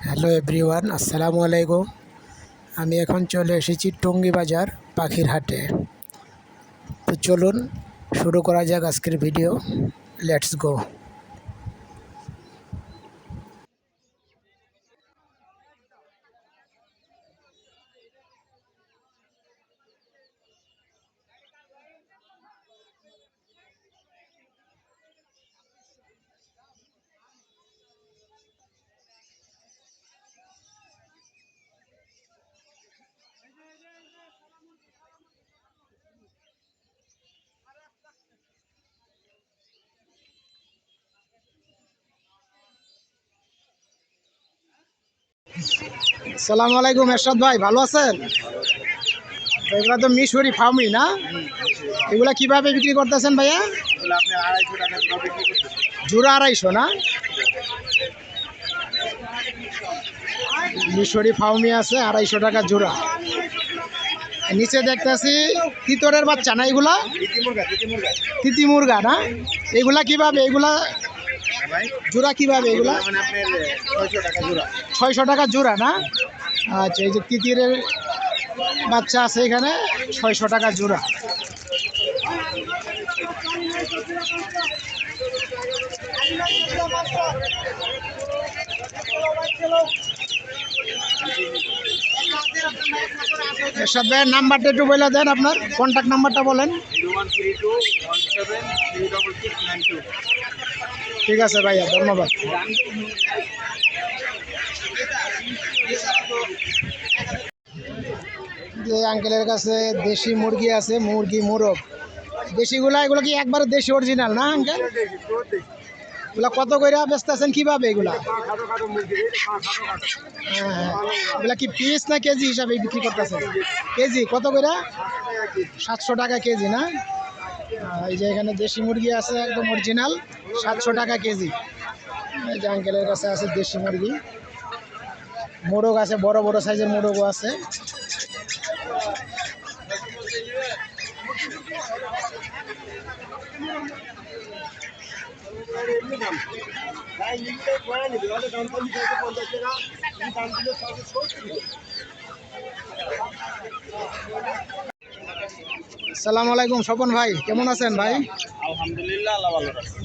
Hello everyone, আসসালামু আলাইকুম। আমি এখন চলে এসেছি টঙ্গী বাজার পাখির হাটে। তো চলুন শুরু করা যাক আজকের ভিডিও। Let's go. আসসালামু আলাইকুম এরশাদ ভাই, ভালো আছেন? এগুলো তো মিশরি ফার্মই না? এগুলা কিভাবে বিক্রি করতেছেন ভাইয়া? জোড়া 250 না? মিশরি ফার্মই আছে 250 টাকা জোড়া। নিচে দেখতেছি তিতরের বাচ্চা না এগুলা? তিতি মুরগা না? এগুলা কিভাবে, এগুলা জোড়া কিভাবে এগুলা? 600 টাকা জোড়া না? আচ্ছা, এই যে তিতিরের বাচ্চা আছে এখানে 600 টাকা জোড়া। এরশাদ ভাইয়ের নাম্বারটা একটু বলে দেন, আপনার কন্ট্যাক্ট নাম্বারটা বলেন। ঠিক আছে ভাইয়া, ধন্যবাদ। যে আঙ্কেলের কাছে দেশি মুরগি আছে, মুরগি মোরগ দেশিগুলা, এগুলো কি একবারে দেশি অরিজিনাল না আঙ্কেল? এগুলা কত করে বেচতেছেন, কিভাবে এগুলা? হ্যাঁ, এগুলা কি পিস না কেজি হিসাবে বিক্রি করতেছেন? কেজি কত করে? 700 টাকা কেজি না? এই যে এখানে দেশি মুরগি আছে একদম অরিজিনাল, 700 টাকা কেজি। এই যে আঙ্কেলের কাছে আছে দেশি মুরগি। মোরগ আছে, বড় বড় সাইজের মোরগও আছে। আসসালামু আলাইকুম স্বপন ভাই, কেমন আছেন ভাই? আলহামদুলিল্লাহ, আল্লাহ ভালো রাখছে।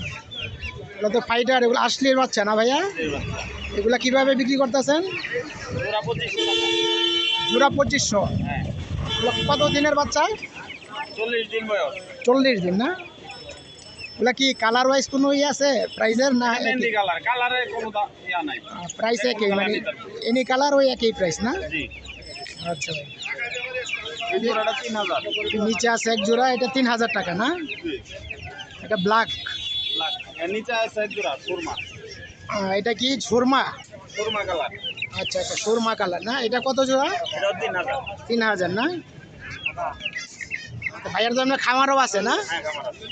এগুলো তো ফাইটার, এগুলো আসলির বাচ্চা না ভাইয়া? এগুলা কিভাবে বিক্রি করতেছেন? জোড়া 2500। হ্যাঁ, এগুলো কত দিনের বাচ্চা? 40 দিন বয়স। 40 দিন না? এগুলা কি কালার ওয়াইজ কোনো ইয়ে আছে প্রাইজের না? মেহেন্দি কালার, কালারে কোনো ইয়া নাই। প্রাইস যে একই কোনো মানে কালার নিতে পারবে। এনি কালার ওই একই প্রাইস না? জি, আচ্ছা ভাই। এই জোড়াটা 3000। নিচে আছে এক জোড়া, এটা 3000 টাকা না? জি, এটা ব্ল্যাক। লাখ। এর নিচে আছে এক জোড়া সুরমা। এটা কি সুরমা? সুরমা কালার। আচ্ছা আচ্ছা, সুরমা কালার না? এটা কত জোড়া? এটা 3000। 3000 না? তো ভাইয়ার তো আপনার খামারও আছে না? হ্যাঁ, কামার আছে।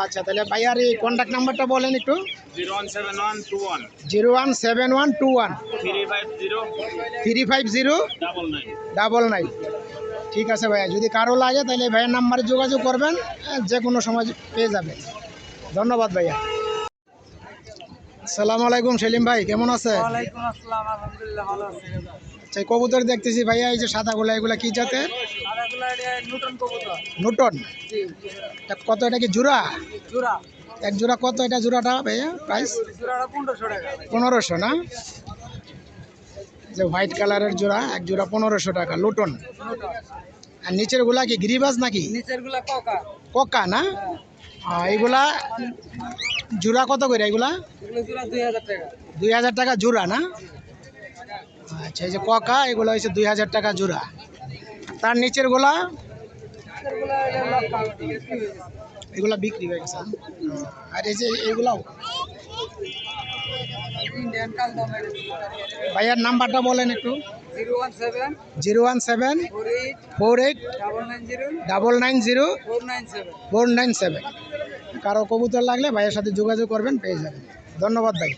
আচ্ছা, তাহলে ভাইয়ার এই কন্ট্যাক্ট নাম্বারটা বলেন একটু। 017121 017121 350 350 99। ঠিক আছে ভাইয়া, যদি কারো লাগে তাহলে ভাইয়ের নাম্বারে যোগাযোগ করবেন, যে কোনো সময় পেয়ে যাবেন। ধন্যবাদ ভাইয়া। আসসালামু আলাইকুম সেলিম ভাই, কেমন আছে? ওয়ালাইকুম আসসালাম, আলহামদুলিল্লাহ ভালো আছি। আচ্ছা, কবুতর দেখতেছি ভাইয়া, এই যে সাদাগুলা, এগুলা কি জাতের? সাদাগুলা এটা নতুন কবুতর। নূটন। জি, এটা কত, এটা কি জোড়া? জোড়া। এক জোড়া কত এটা জোড়াটা ভাইয়া প্রাইস? জোড়াটা 1500 টাকা। 1500 না? যে হোয়াইট কালারের জোড়া, এক জোড়া 1500 টাকা, লুটন। নতুন। আর নিচের গুলা কি গিরিবাজ নাকি? নিচের গুলা কোকা। কোকা না? এইগুলা জোড়া কত করে এগুলা? এগুলো জোড়া 2000 টাকা। 2000 টাকা জোড়া না? আচ্ছা, এই যে কোকা, এগুলো হচ্ছে 2000 টাকা জোড়া। তার নিচের গুলা? নিচের গুলা এটা লক্ষ বিক্রি হয়ে গেছে। এগুলা বিক্রি হয়ে গেছে। আর এই যে এইগুলাও? ইন্ডিয়ান কালদমের। ভাইয়ার নাম্বারটা বলেন একটু। 017 017 48 48 990 990 497। 497। কারো কবুতর লাগলে ভাইয়ের সাথে যোগাযোগ করবেন, পেয়ে যাবেন। ধন্যবাদ ভাই।